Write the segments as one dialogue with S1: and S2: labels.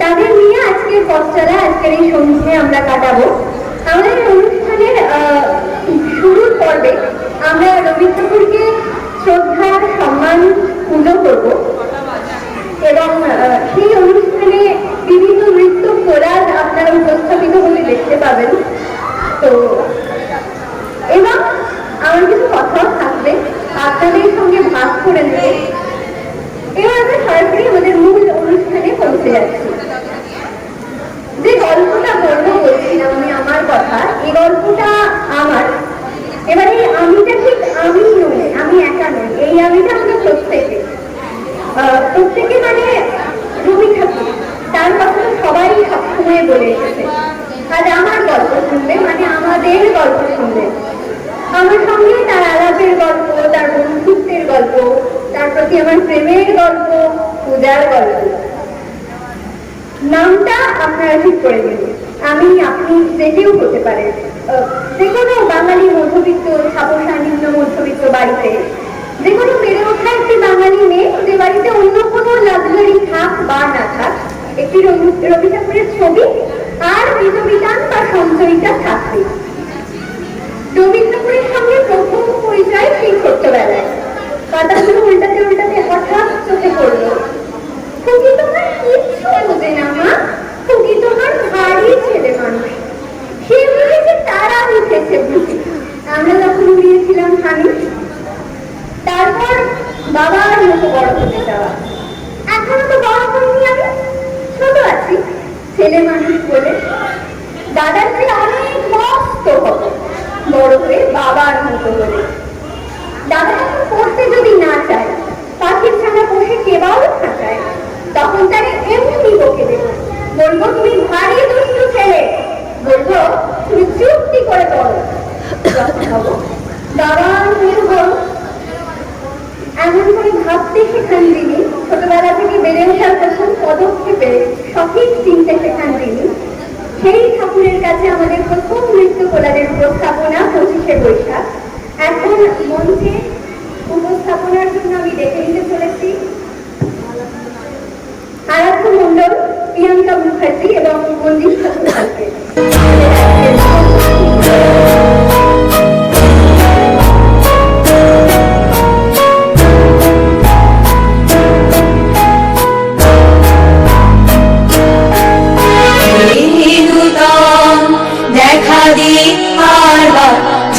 S1: তাদের নিয়ে আজকের পথ চলা, আজকের এই সন্ধ্যে আমরা কাটাবো। আমাদের অনুষ্ঠানের শুরুর পর্বে আমরা রবি ঠাকুরকে শ্রদ্ধা সম্মান পুজো করব এবং সেই অনুষ্ঠানে বিভিন্ন নৃত্য কোলাজ আপনারা উপস্থাপিত হলে দেখতে পাবেন। তো এবং আমার কিছু কথাও থাকবে আপনাদের সঙ্গে ভাগ করে নেবে। এবার আমরা সরাসরি আমাদের মূল অনুষ্ঠানে পৌঁছে যাচ্ছি। যে গল্পটা বলবো বলছিলাম আমি আমার কথা, এই গল্পটা আমার। এবার এই আমিটা ঠিক আমি নই, আমি একা নই, এই আমিটা আমাদের প্রত্যেকে মানে রবি ঠাকুর, তার কথা সবাই সবসময় বলে এসেছে। আজ আমার গল্প শুনবে মানে আমাদের গল্প শুনবে, আমার সঙ্গে তার আলাপের গল্প, তার বন্ধুত্বের গল্প, তার প্রতি আমার প্রেমের গল্প, পূজার গল্প। নামটা আপনারা ঠিক করে দিন, আমি আপনি যে কেউ হতে পারে। যে কোনো বাঙালি মধ্যবিত্ত ছাপোষা নিম্ন মধ্যবিত্ত বাড়িতে, যে কোনো বেড়ে ওঠা একটি বাঙালি মেয়ে যে বাড়িতে অন্য কোনো লাক্সারি থাক বা না থাক, একটি রবি ঠাকুরের ছবি আর বিধবিধান বা সঞ্চয়িতা থাকবে। রবি ঠাকুরের সঙ্গে প্রথম পরিচয় সেই ছোট্টবেলায়। পাতাগুলো উল্টাতে উল্টাতে হঠাৎ চোখে পড়লো, খুকি তোমার কিচ্ছু বোঝে না মা, খুকি তোমার ভারী ছেলে মানুষ। সে বুঝেছে তারা উঠেছে বুঝি, আমরা তখন উড়িয়েছিলাম হানি। তারপর বাবার মতো বড় হতে যাওয়া, এখনো তো বড় হয়নি, আমি ছোট আছি ছেলে মানুষ বলে। দাদার চেয়ে অনেক মস্ত হব বড় হয়ে বাবার মতো বলে। দাদা এখন পড়তে যদি না চায়, পাখির ছানা বসে কেবাও খাঁচায়, তখন তারে এমনি বকে দেবো, বলবো তুমি ভারী দুষ্টু ছেলে, বলবো তুমি চুক্তি করে পড়ো, হবো দাবার হয়ে বড়। এমন করে ভাবতে শেখান তিনি, ছোটবেলা থেকে বেড়ে ওঠার প্রথম পদক্ষেপে সঠিক চিনতে শেখান তিনি। সেই ঠাকুরের কাছে আমাদের প্রথম নৃত্য কোলাজের উপস্থাপনা 25শে বৈশাখ। এখন মঞ্চে উপস্থাপনার জন্য আমি ডেকে নিতে চলেছি আরাধ্য মণ্ডল, প্রিয়াঙ্কা মুখার্জি এবং মঞ্জিত ঠাকুরকে।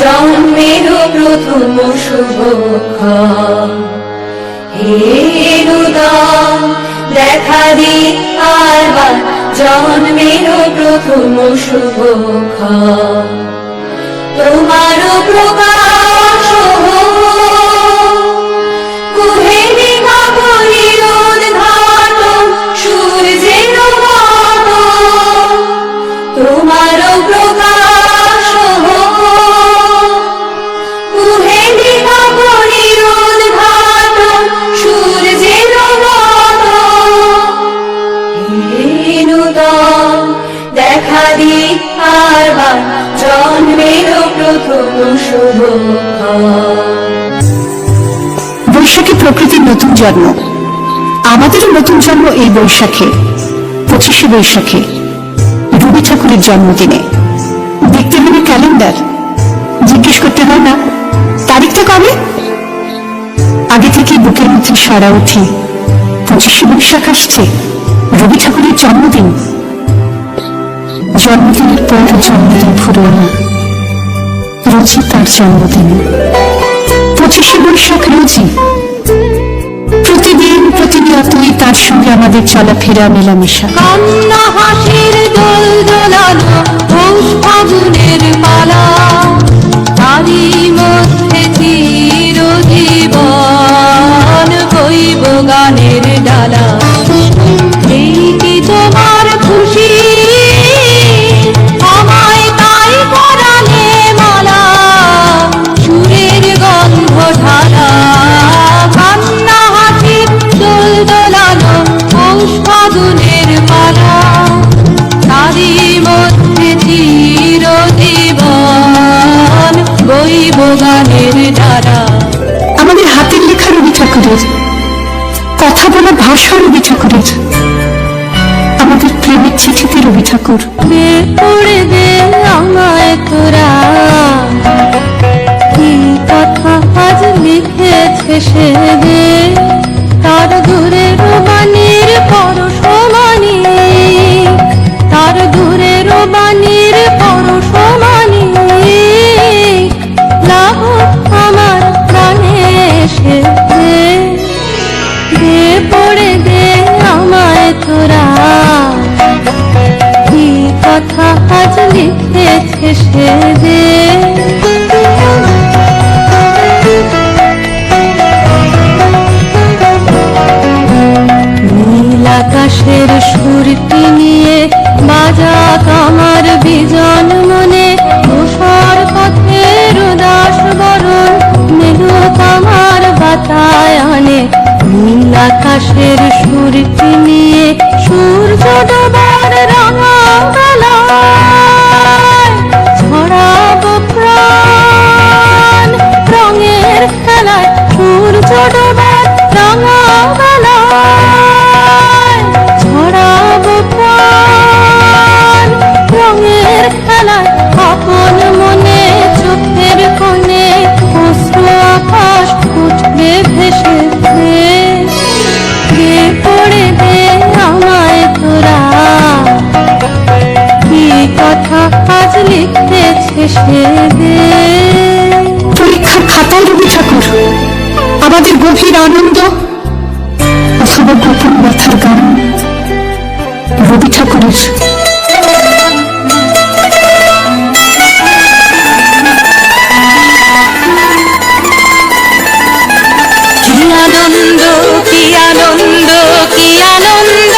S2: জন্মের প্রথম শুভক্ষণ, হেনুদান দেখা দি আরবার, জন্মের প্রথম শুভক্ষণ। তোমার প্রকাশ কুহেলি কাপড়ের উদ্ঘাটন, সূর্যের মতো তোমার প্রকাশ। দেখা দি আরবার, জন্মের প্রথম শুভক্ষণ।
S3: বৈশাখী প্রকৃতির নতুন জন্ম, আমাদেরও নতুন জন্ম এই বৈশাখে, 25শে বৈশাখে, রবি ঠাকুরের জন্মদিনে। দেখতে হবে ক্যালেন্ডার, জিজ্ঞেস করতে হয় না তারিখটা কবে। আগে থেকে বুকের মধ্যে সারা উঠি, 25শে বৈশাখ আসছে, রবি ঠাকুরের জন্মদিন। জন্মদিনের পর জন্মদিন ফুরোয় না, রোজই তার জন্মদিন। 25শে বৈশাখ রোজই, প্রতিদিন প্রতিনিয়তই তার সঙ্গে আমাদের চলাফেরা মেলামেশা।
S2: কান্না হাসির দোল দোলানো পৌষ ফাগুনের মালা, তারই মধ্যে চিরজীবন বইব গানের ডালা। এই কি তোমার খুশি, আমায় তাই করালে মালা, সুরের গন্ধ ঢালা। কান্না হাসির দোল দোলানো পৌষ ফাগুনের মালা, তারই মধ্যে চিরজীবন বইব গানের ডালা।
S3: আমাদের হাতের লেখা রবি ঠাকুরের, কথা বলা ভাষা রবি ঠাকুরের, আমাদের রবি ঠাকুর।
S2: দে পড়ে দে আমায় তোরা, কি কথা আজ লিখেছে সে দে, তার দূরের বাণীর পরশমানি, তার দূরের বাণীর পরশমানি, লাভ আমার প্রাণে এসে দে, দে পড়ে দে আমায় তোরা, কি কথা আজ লিখেছে সে দে। নীল আকাশের সুরটি নিয়ে বাজাক আমার বিজন মনে, তুষার পথের উদাস বরণ মেঘ আমার বাতায়নে। নীল আকাশের সুরটি নিয়ে সূর্য ডোবার রাঙা বেলায় ছড়াবো প্রাণ রঙের খেলায়, সূর্য ডোবার রাঙা বেলায় ছড়াবো প্রাণ রঙের খেলায়। আপন মনে চোখের কোণে অশ্রু আকাশ উঠবে ভেসে দে, দে পড়ে দে আমায় তোরা, কি কথা আজ লিখেছে সে দে।
S3: পরীক্ষার খাতায় রবি ঠাকুর, আমাদের গভীর আনন্দ অথবা গোপন ব্যথার গান রবি ঠাকুরের।
S2: কি আনন্দ কি আনন্দ কি আনন্দ,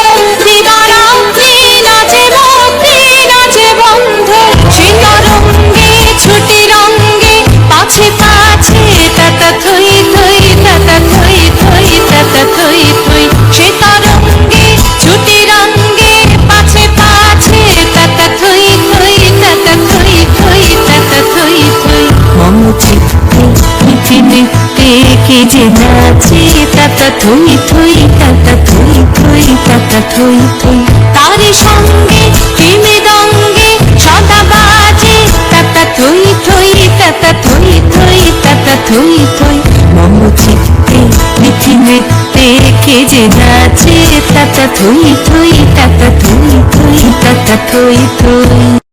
S2: দিবারাত্রি নাচে ভক্তি নাচে বন্ধ, শীতরঙ্গে ছুটি রঙ্গে পাছে পাছে তাতা থই থই তাতা থই থই তাতা থই থই, শীতরঙ্গে ছুটি রঙ্গে পাছে পাছে তাতা থই থই তাতা থই থই তাতা থই থই। মম চিত্তে পৃথিবীতে কে যে নাচে তাতা থই থই তাতা থই থই তাতা থই থই, তারি সঙ্গে প্রেমে দঙ্গে সদা বাজে তাতা থই থই তাতা থই থই তাতা থই থই। মম চিত্তে পৃথিবীতে কে যে নাচে তাতা থই থই তাতা থই থই তাতা থই থই।